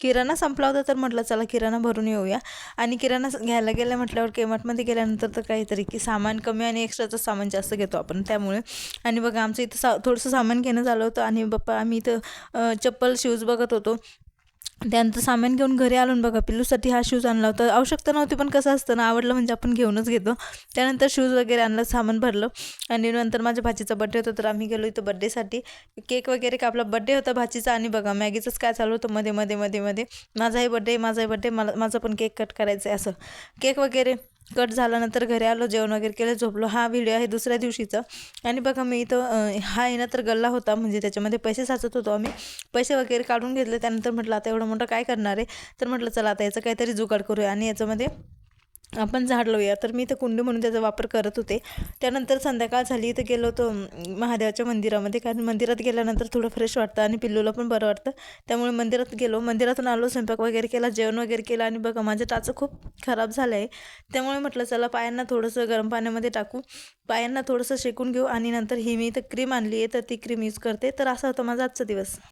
किराणा संपला होता तर म्हटलं चला किराणा भरून येऊया. आणि किराणा घ्यायला गेलं म्हटल्यावर केमार्टमध्ये गेल्यानंतर तर काहीतरी की सामान कमी आणि एक्स्ट्राचं सामान जास्त घेतो आपण त्यामुळे. आणि बघा आमचं इथं थोडंसं सामान घेणं झालं होतं आणि बाप्पा आम्ही इथं चप्पल शूज बघत होतो. त्यानंतर सामान घेऊन घरी आलो बघा पिल्लूसाठी हा शूज आणला होता. आवश्यकता नव्हती पण कसं असतं ना, आवडलं म्हणजे आपण घेऊनच घेतो. त्यानंतर शूज वगैरे आणलं, सामान भरलं आणि नंतर माझ्या भाचीचा बड्डे होता तर आम्ही गेलो इथं बड्डेसाठी. केक वगैरे कापला. बड्डे होता भाचीचा आणि बघा मॅगीचंच काय चालू होतं मध्ये मध्ये मध्ये मध्ये माझाही बड्डे माझा पण केक कट करायचा आहे असं. केक वगैरे कट झाल्यानंतर घरी आलो, जेवण वगैरे केलं, झोपलो. हा व्हिडिओ आहे दुसऱ्या दिवशीचा. आणि बघा मी इथं हा आहे ना तर गल्ला होता, म्हणजे त्याच्यामध्ये पैसे साचत होतो आम्ही. पैसे वगैरे काढून घेतले. त्यानंतर म्हटलं आता एवढं मोठं काय करणार आहे, तर म्हटलं चला आता याचं काहीतरी जुगाड करूया आणि याच्यामध्ये आपण झाड लावूया. तर मी इथं कुंडी म्हणून त्याचा वापर करत होते. त्यानंतर संध्याकाळ झाली तर गेलो होतो महादेवाच्या मंदिरामध्ये, कारण मंदिरात गेल्यानंतर थोडं फ्रेश वाटतं आणि पिल्लूला पण बरं वाटतं. त्यामुळे मंदिरात गेलो, मंदिरातून आलो, स्वयंपाक वगैरे केला, जेवण वगैरे केलं आणि बघा माझं टाचं खूप खराब झालं आहे. त्यामुळे म्हटलं चला पायांना थोडंसं गरम पाण्यामध्ये टाकू, पायांना थोडंसं शेकून घेऊ आणि नंतर ही मी इथं क्रीम आणली आहे तर ती क्रीम यूज करते. तर असा होता माझा आजचा दिवस.